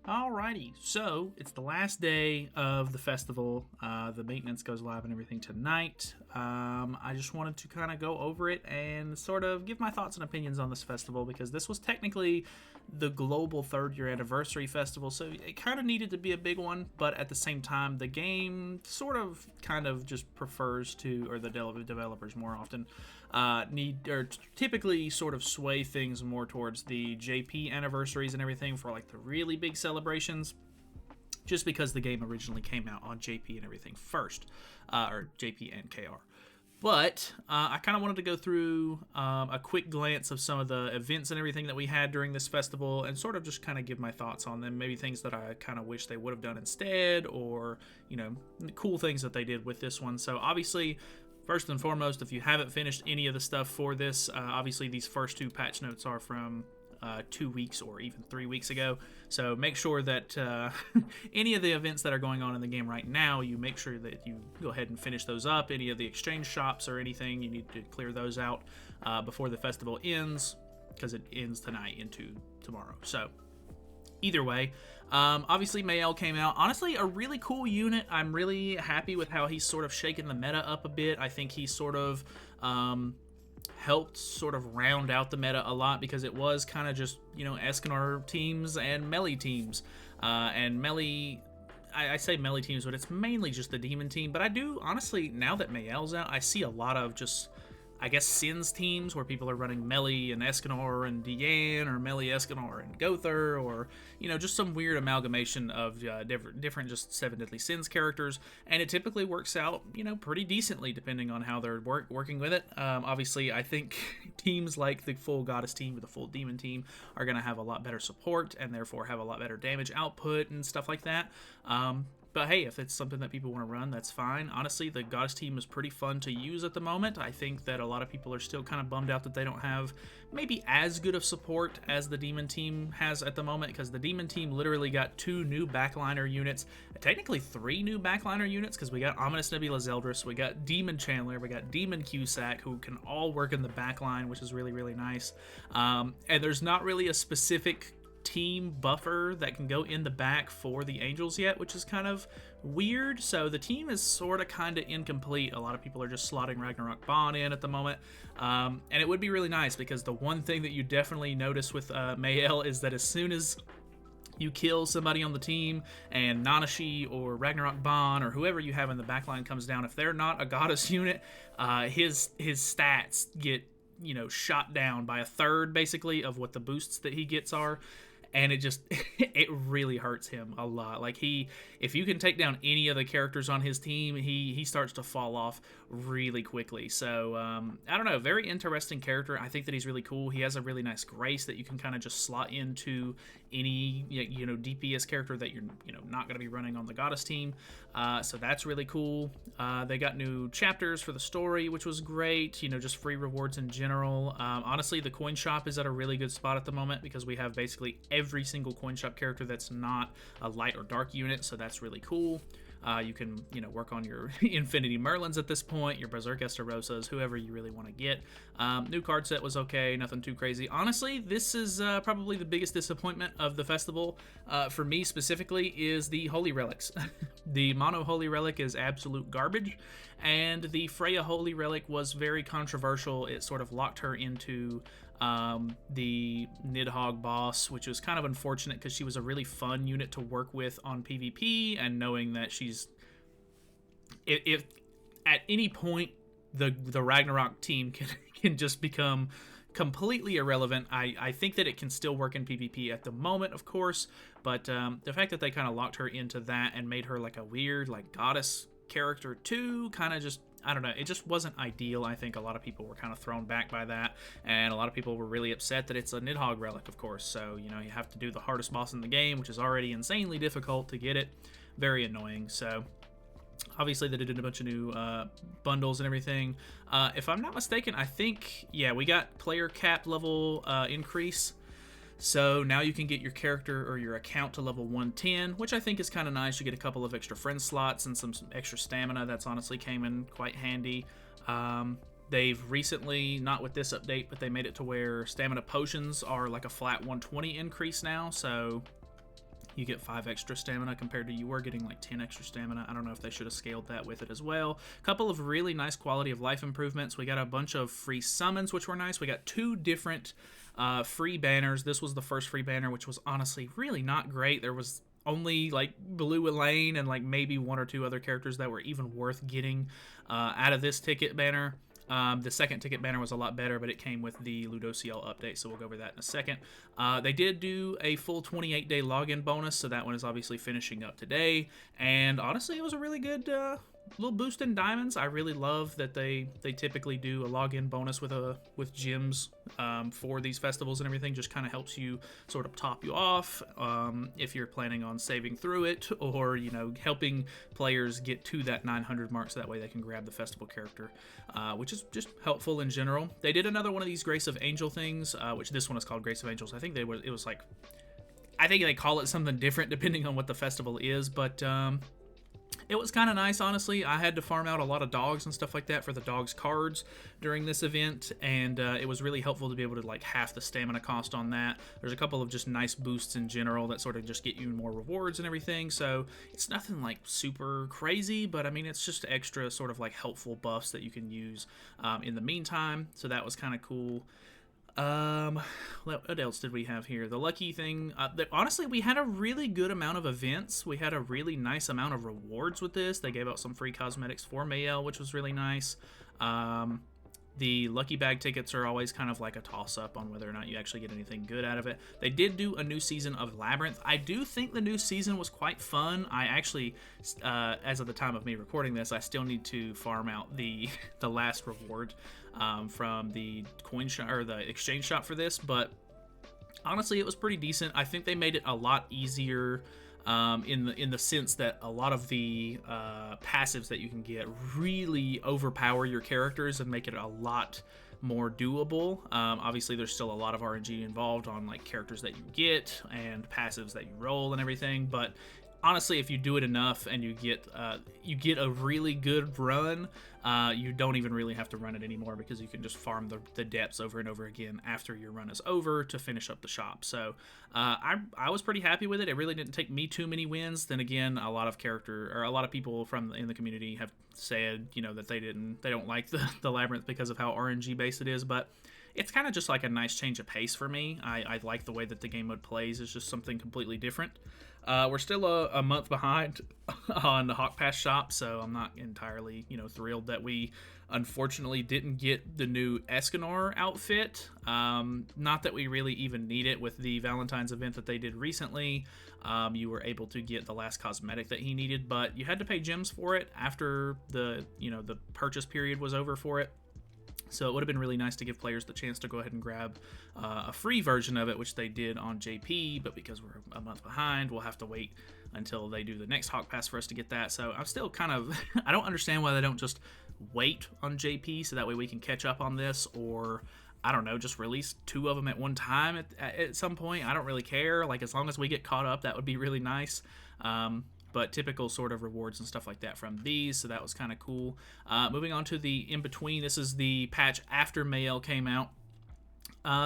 Alrighty, so it's the last day of the festival. The maintenance goes live and everything tonight. I just wanted to kind of go over it and sort of give my thoughts and opinions on this festival because this was technically the global third year anniversary festival, so it kind of needed to be a big one, but at the same time, the game sort of kind of just prefers to, or the developers more often, typically sort of sway things more towards the JP anniversaries and everything for like the really big celebrations, just because the game originally came out on JP and everything first, or JP and KR. But I kind of wanted to go through a quick glance of some of the events and everything that we had during this festival and sort of just kind of give my thoughts on them. Maybe things that I kind of wish they would have done instead, or, you know, cool things that they did with this one. So obviously, first and foremost, if you haven't finished any of the stuff for this, obviously these first two patch notes are from 2 weeks or even 3 weeks ago. So make sure that any of the events that are going on in the game right now, you make sure that you go ahead and finish those up. Any of the exchange shops or anything, you need to clear those out before the festival ends, because it ends tonight into tomorrow. So either way, obviously Mael came out. Honestly, a really cool unit. I'm really happy with how he's sort of shaken the meta up a bit. I think he's sort of helped sort of round out the meta a lot, because it was kind of just, you know, Escanor teams and melee teams. And melee, I say melee teams, but it's mainly just the demon team. But I do, honestly, now that Mael's out, I see a lot of just, I guess, Sins teams where people are running Melee and Escanor and Deanne, or Melee, Escanor, and Gother, or, you know, just some weird amalgamation of different just Seven Deadly Sins characters, and it typically works out, you know, pretty decently depending on how they're working with it. Obviously, I think teams like the full Goddess team or the full Demon team are going to have a lot better support, and therefore have a lot better damage output and stuff like that. But hey, if it's something that people want to run, that's fine. Honestly, the Goddess team is pretty fun to use at the moment. I think that a lot of people are still kind of bummed out that they don't have maybe as good of support as the Demon team has at the moment, because the Demon team literally got 2 new backliner units, technically 3 new backliner units, because we got Ominous Nebula Zeldris, we got Demon Chandler, we got Demon Cusack, who can all work in the backline, which is really, really nice. And there's not really a specific team buffer that can go in the back for the Angels yet, which is kind of weird. So the team is sort of kind of incomplete. A lot of people are just slotting Ragnarok Bond in at the moment, and it would be really nice, because the one thing that you definitely notice with Mael is that as soon as you kill somebody on the team and Nanashi or Ragnarok Bond or whoever you have in the backline comes down, if they're not a Goddess unit, his stats get, you know, shot down by a third basically of what the boosts that he gets are. And it just, it really hurts him a lot. Like, if you can take down any of the characters on his team, he starts to fall off really quickly. So, I don't know, very interesting character. I think that he's really cool. He has a really nice grace that you can kind of just slot into any, you know, DPS character that you're, you know, not going to be running on the Goddess team. So that's really cool. They got new chapters for the story, which was great. You know, just free rewards in general. Honestly, the coin shop is at a really good spot at the moment, because we have basically every single coin shop character that's not a light or dark unit, so that's really cool. You can, you know, work on your Infinity Merlins at this point, your Berserk Esterosas, whoever you really want to get. New card set was okay, nothing too crazy. Honestly, this is probably the biggest disappointment of the festival, for me specifically, is the Holy Relics. The Mono Holy Relic is absolute garbage, and the Freya Holy Relic was very controversial. It sort of locked her into the Nidhogg boss, which was kind of unfortunate, because she was a really fun unit to work with on PvP, and knowing that she's, if at any point the Ragnarok team can just become completely irrelevant, I think that it can still work in PvP at the moment, of course, but the fact that they kind of locked her into that and made her like a weird, like, Goddess character too, kind of just, I don't know, it just wasn't ideal. I think a lot of people were kind of thrown back by that, and a lot of people were really upset that it's a Nidhogg relic, of course. So, you know, you have to do the hardest boss in the game, which is already insanely difficult to get it. Very annoying. So, obviously, they did a bunch of new bundles and everything. If I'm not mistaken, I think, yeah, we got player cap level increase. So now you can get your character or your account to level 110, which I think is kind of nice. You get a couple of extra friend slots and some extra stamina. That's honestly came in quite handy. They've recently, not with this update, but they made it to where stamina potions are like a flat 120 increase now. So You get 5 extra stamina compared to you were getting like 10 extra stamina. I don't know if they should have scaled that with it as well. A couple of really nice quality of life improvements. We got a bunch of free summons, which were nice. We got 2 different free banners. This was the first free banner, which was honestly really not great. There was only like Blue Elaine and like maybe 1 or 2 other characters that were even worth getting out of this ticket banner. The second ticket banner was a lot better, but it came with the Pluto CL update, so we'll go over that in a second. They did do a full 28-day login bonus, so that one is obviously finishing up today. And honestly, it was a really good little boost in diamonds. I really love that they typically do a login bonus with gems for these festivals and everything. Just kind of helps you sort of top you off if you're planning on saving through it, or helping players get to that 900 mark, so that way they can grab the festival character, which is just helpful in general. They did another one of these Grace of Angel things, which this one is called Grace of Angels. I think it was like, I think they call it something different depending on what the festival is, but it was kind of nice, honestly. I had to farm out a lot of dogs and stuff like that for the dogs cards during this event, and it was really helpful to be able to like half the stamina cost on that. There's a couple of just nice boosts in general that sort of just get you more rewards and everything, so it's nothing like super crazy, but I mean, it's just extra sort of like helpful buffs that you can use in the meantime, so that was kind of cool. What else did we have here? The lucky thing, honestly, we had a really good amount of events. We had a really nice amount of rewards with this. They gave out some free cosmetics for Mael, which was really nice. The lucky bag tickets are always kind of like a toss-up on whether or not you actually get anything good out of it. They did do a new season of Labyrinth. I do think the new season was quite fun. I actually, as of the time of me recording this, I still need to farm out the last reward from the coin shop or the exchange shop for this, but honestly, it was pretty decent. I think they made it a lot easier in the sense that a lot of the passives that you can get really overpower your characters and make it a lot more doable. Obviously, there's still a lot of RNG involved on like characters that you get and passives that you roll and everything, but honestly, if you do it enough and you get a really good run, you don't even really have to run it anymore, because you can just farm the depths over and over again after your run is over to finish up the shop. So I was pretty happy with it. It really didn't take me too many wins. Then again, a lot of people in the community have said that they don't like the Labyrinth because of how RNG based it is, but it's kind of just like a nice change of pace for me. I like the way that the game mode plays. It's just something completely different. We're still a month behind on the Hawk Pass shop, so I'm not entirely, thrilled that we unfortunately didn't get the new Escanor outfit. Not that we really even need it with the Valentine's event that they did recently. You were able to get the last cosmetic that he needed, but you had to pay gems for it after the purchase period was over for it. So it would have been really nice to give players the chance to go ahead and grab a free version of it, which they did on JP, but because we're a month behind, we'll have to wait until they do the next Hawk Pass for us to get that. So I'm still kind of, I don't understand why they don't just wait on JP so that way we can catch up on this, or I don't know, just release 2 of them at one time at some point. I don't really care. Like, as long as we get caught up, that would be really nice. But typical sort of rewards and stuff like that from these, so that was kind of cool. Moving on to the in-between, this is the patch after Mael came out.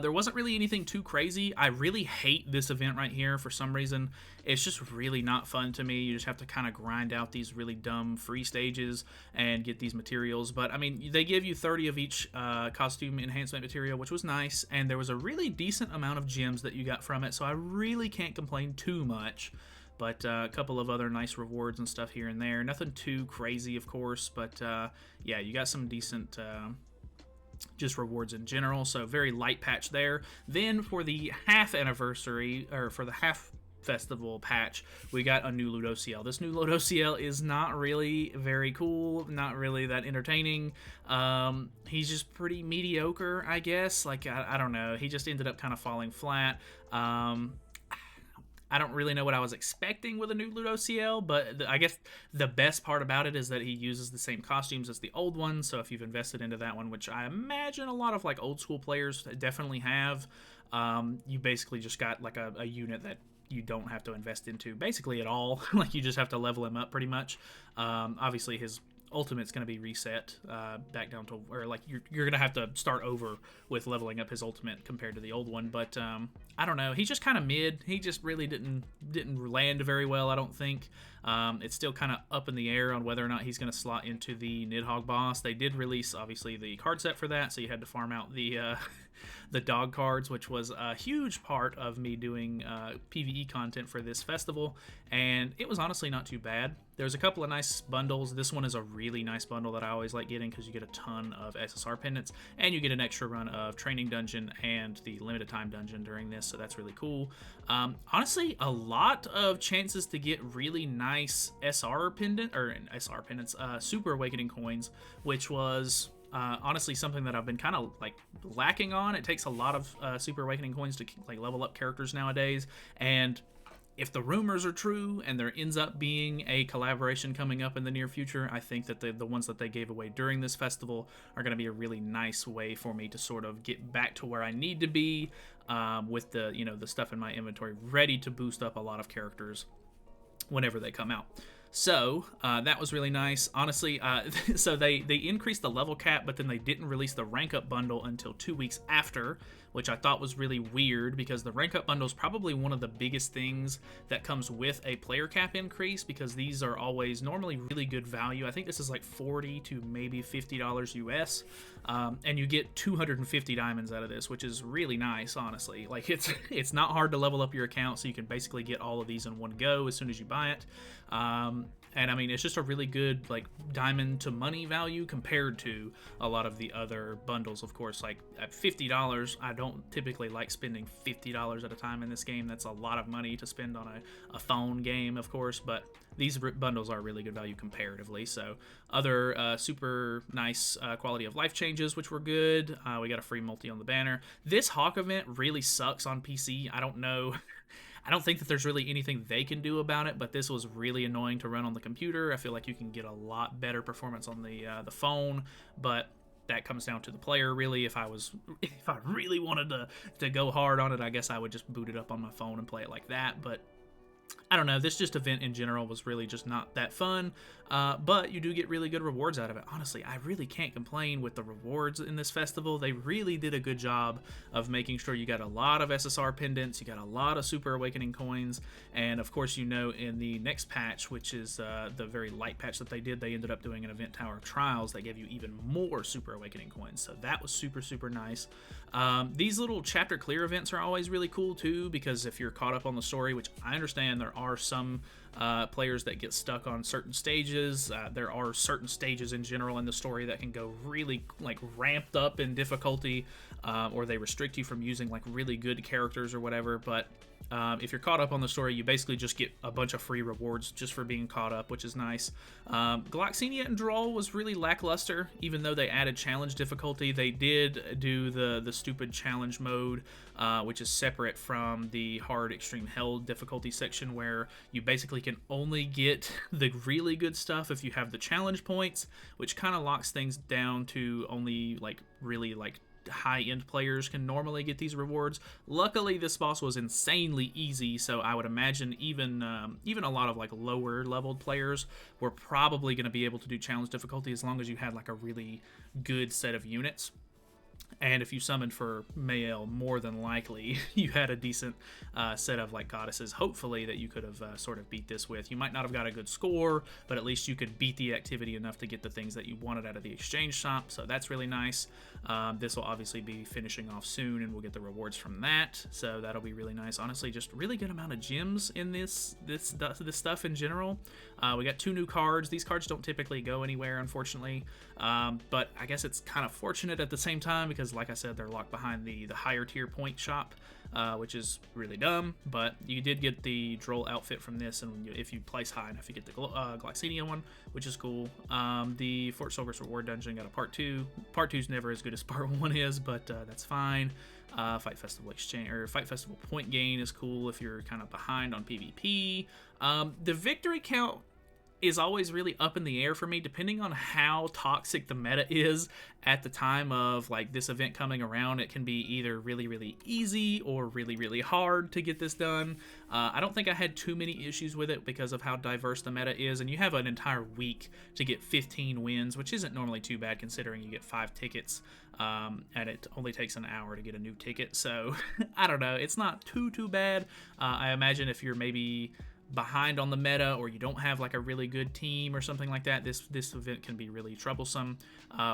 There wasn't really anything too crazy. I really hate this event right here for some reason. It's just really not fun to me. You just have to kind of grind out these really dumb free stages and get these materials. But, I mean, they give you 30 of each costume enhancement material, which was nice. And there was a really decent amount of gems that you got from it, so I really can't complain too much. But a couple of other nice rewards and stuff here and there. Nothing too crazy, of course, but yeah, you got some decent just rewards in general, so very light patch there. Then for the half anniversary, or for the half festival patch, we got a new Pluto CL. This new Pluto CL is not really very cool, not really that entertaining. He's just pretty mediocre, I guess. Like, I don't know. He just ended up kind of falling flat. I don't really know what I was expecting with a new Pluto CL, but I guess the best part about it is that he uses the same costumes as the old one, so if you've invested into that one, which I imagine a lot of like old school players definitely have, you basically just got like a unit that you don't have to invest into basically at all. Like, you just have to level him up pretty much. Obviously his ultimate's going to be reset back down to where like you're going to have to start over with leveling up his ultimate compared to the old one. But I don't know, he's just kind of mid. He just really didn't land very well, I don't think. It's still kind of up in the air on whether or not he's going to slot into the Nidhogg boss. They did release obviously the card set for that, so you had to farm out the the dog cards, which was a huge part of me doing PvE content for this festival, and it was honestly not too bad. There's a couple of nice bundles. This one is a really nice bundle that I always like getting because you get a ton of SSR pendants, and you get an extra run of Training Dungeon and the Limited Time Dungeon during this, so that's really cool. Honestly, a lot of chances to get really nice SR pendants, Super Awakening coins, which was honestly something that I've been kind of like lacking on. It takes a lot of Super Awakening coins to like level up characters nowadays, and if the rumors are true and there ends up being a collaboration coming up in the near future, I think that the ones that they gave away during this festival are going to be a really nice way for me to sort of get back to where I need to be with the, you know, the stuff in my inventory ready to boost up a lot of characters whenever they come out. So that was really nice, honestly. So they increased the level cap, but then they didn't release the rank up bundle until 2 weeks after, which I thought was really weird because the rank up bundle is probably one of the biggest things that comes with a player cap increase, because these are always normally really good value. I think this is like $40 to maybe $50 US, and you get 250 diamonds out of this, which is really nice, honestly. Like it's not hard to level up your account, so you can basically get all of these in one go as soon as you buy it. And I mean, it's just a really good like diamond to money value compared to a lot of the other bundles. Of course, like at $50, I don't typically like spending $50 at a time in this game. That's a lot of money to spend on a phone game, of course, but these bundles are really good value comparatively. So other super nice quality of life changes, which were good. We got a free multi on the banner. This Hawk event really sucks on PC. I don't know. I don't think that there's really anything they can do about it, but this was really annoying to run on the computer. I feel like you can get a lot better performance on the phone, but that comes down to the player, really. If I really wanted to go hard on it, I guess I would just boot it up on my phone and play it like that, but I don't know, this just event in general was really just not that fun, but you do get really good rewards out of it. Honestly, I really can't complain with the rewards in this festival. They really did a good job of making sure you got a lot of SSR pendants, you got a lot of Super Awakening coins, and of course, you know, in the next patch, which is the very light patch that they did, they ended up doing an event Tower of Trials that gave you even more Super Awakening coins, so that was super, super nice. These little chapter clear events are always really cool too, because if you're caught up on the story, which I understand there are some players that get stuck on certain stages. There are certain stages in general in the story that can go really like ramped up in difficulty, or they restrict you from using like really good characters or whatever, but if you're caught up on the story, you basically just get a bunch of free rewards just for being caught up, which is nice. Gloxinia and Droll was really lackluster, even though they added challenge difficulty. They did do the stupid challenge mode, which is separate from the hard extreme hell difficulty section, where you basically can only get the really good stuff if you have the challenge points, which kind of locks things down to only like really like high-end players can normally get these rewards. Luckily, this boss was insanely easy, so I would imagine even a lot of like lower leveled players were probably going to be able to do challenge difficulty as long as you had like a really good set of units. And if you summoned for Mael, more than likely you had a decent set of like goddesses, hopefully, that you could have sort of beat this with. You might not have got a good score, but at least you could beat the activity enough to get the things that you wanted out of the exchange shop, so that's really nice. This will obviously be finishing off soon, and we'll get the rewards from that, so that'll be really nice. Honestly, just really good amount of gems in this stuff in general. We got 2 new cards. These cards don't typically go anywhere, unfortunately, but I guess it's kind of fortunate at the same time, because like I said, they're locked behind the higher tier point shop, which is really dumb, but you did get the Droll outfit from this, and if you place high enough, you get the Gloxinia one, which is cool. The Fort Silver's Reward Dungeon got a Part 2. Part 2 is never as good as Part 1 is, but that's fine. Fight Festival Exchange, or Fight Festival point gain is cool if you're kind of behind on PvP. The victory count is always really up in the air for me, depending on how toxic the meta is at the time of like this event coming around. It can be either really, really easy or really, really hard to get this done. I don't think I had too many issues with it because of how diverse the meta is, and you have an entire week to get 15 wins, which isn't normally too bad considering you get 5 tickets, and it only takes an hour to get a new ticket. So I don't know, it's not too bad. I imagine if you're maybe behind on the meta or you don't have like a really good team or something like that, this event can be really troublesome.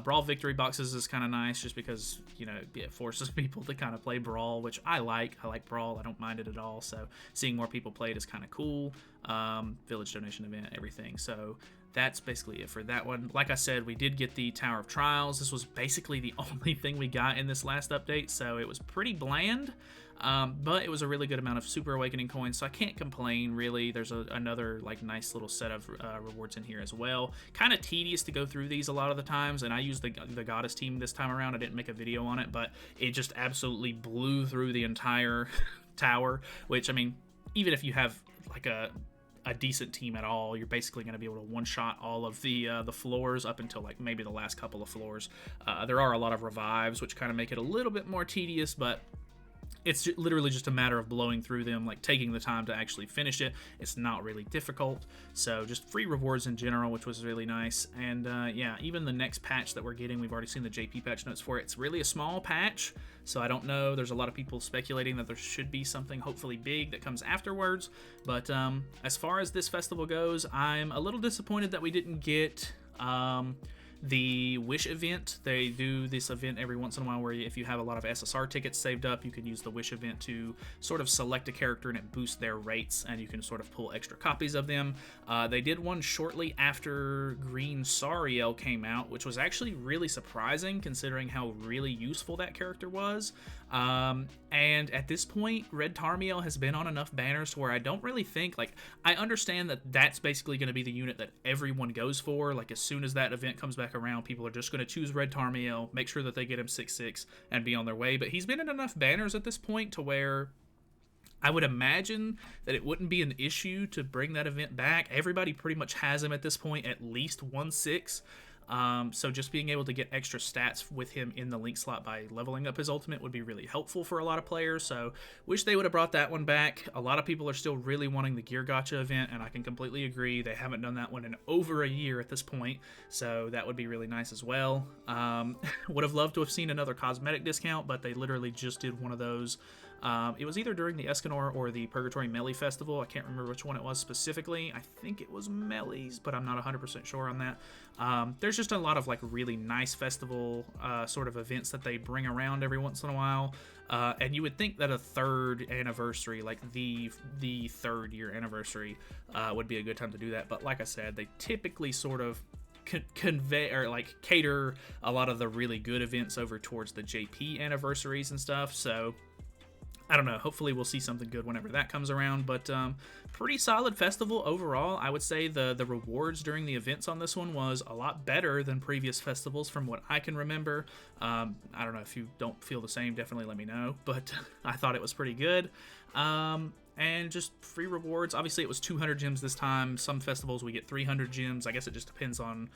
Brawl victory boxes is kind of nice just because, you know, it forces people to kind of play Brawl, which I like Brawl, I don't mind it at all, so seeing more people play it is kind of cool. Village donation event, everything. So that's basically it for that one. Like I said, we did get the Tower of Trials. This was basically the only thing we got in this last update, so it was pretty bland. But it was a really good amount of Super Awakening coins, so I can't complain, really. There's another like nice little set of rewards in here as well. Kind of tedious to go through these a lot of the times, and I used the Goddess team this time around. I didn't make a video on it, but it just absolutely blew through the entire tower, which, I mean, even if you have like a decent team at all, you're basically going to be able to one-shot all of the floors up until like maybe the last couple of floors. There are a lot of revives, which kind of make it a little bit more tedious, but it's literally just a matter of blowing through them, like taking the time to actually finish it. It's not really difficult. So just free rewards in general, which was really nice. And yeah, even the next patch that we're getting, we've already seen the JP patch notes for it. It's really a small patch, so I don't know. There's a lot of people speculating that there should be something hopefully big that comes afterwards. But as far as this festival goes, I'm a little disappointed that we didn't get the Wish event. They do this event every once in a while where if you have a lot of SSR tickets saved up, you can use the Wish event to sort of select a character and it boosts their rates, and you can sort of pull extra copies of them. They did one shortly after Green Sariel came out, which was actually really surprising considering how really useful that character was. And at this point, Red Tarmiel has been on enough banners to where I don't really think, like, I understand that that's basically going to be the unit that everyone goes for. Like, as soon as that event comes back around, people are just going to choose Red Tarmiel, make sure that they get him 6/6, and be on their way. But he's been in enough banners at this point to where I would imagine that it wouldn't be an issue to bring that event back. Everybody pretty much has him at this point, at least 1/6. So just being able to get extra stats with him in the link slot by leveling up his ultimate would be really helpful for a lot of players. So wish they would have brought that one back. A lot of people are still really wanting the Gear Gacha event, and I can completely agree. They haven't done that one in over a year at this point, so that would be really nice as well. Would have loved to have seen another cosmetic discount, but they literally just did one of those. It was either during the Escanor or the Purgatory Melee Festival. I can't remember which one it was specifically. I think it was Melee's, but I'm not 100% sure on that. There's just a lot of like really nice festival sort of events that they bring around every once in a while. And you would think that a third anniversary, like the third year anniversary, would be a good time to do that. But like I said, they typically sort of convey or like cater a lot of the really good events over towards the JP anniversaries and stuff. So I don't know, hopefully we'll see something good whenever that comes around, but pretty solid festival overall. I would say the rewards during the events on this one was a lot better than previous festivals from what I can remember. I don't know, if you don't feel the same, definitely let me know, but I thought it was pretty good. And just free rewards. Obviously it was 200 gems this time. Some festivals we get 300 gems. I guess it just depends on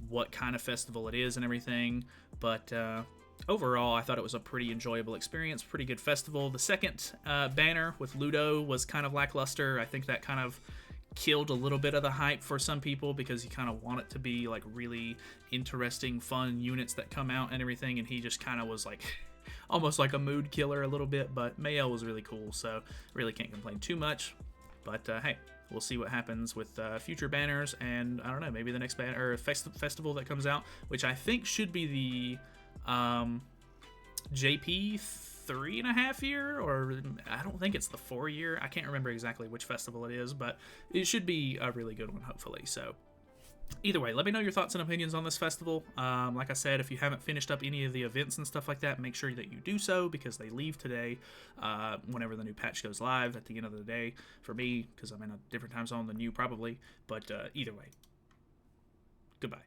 what kind of festival it is and everything, but overall, I thought it was a pretty enjoyable experience, pretty good festival. The second banner with Ludo was kind of lackluster. I think that kind of killed a little bit of the hype for some people because you kind of want it to be like really interesting, fun units that come out and everything, and he just kind of was like almost like a mood killer a little bit, but Mael was really cool, so really can't complain too much. But hey, we'll see what happens with future banners, and I don't know, maybe the next banner or festival that comes out, which I think should be the JP 3.5 year, or I don't think it's the 4 year. I can't remember exactly which festival it is, but it should be a really good one, hopefully. So either way, let me know your thoughts and opinions on this festival. Like I said, if you haven't finished up any of the events and stuff like that, make sure that you do so, because they leave today whenever the new patch goes live at the end of the day for me, because I'm in a different time zone than you probably. But either way, goodbye.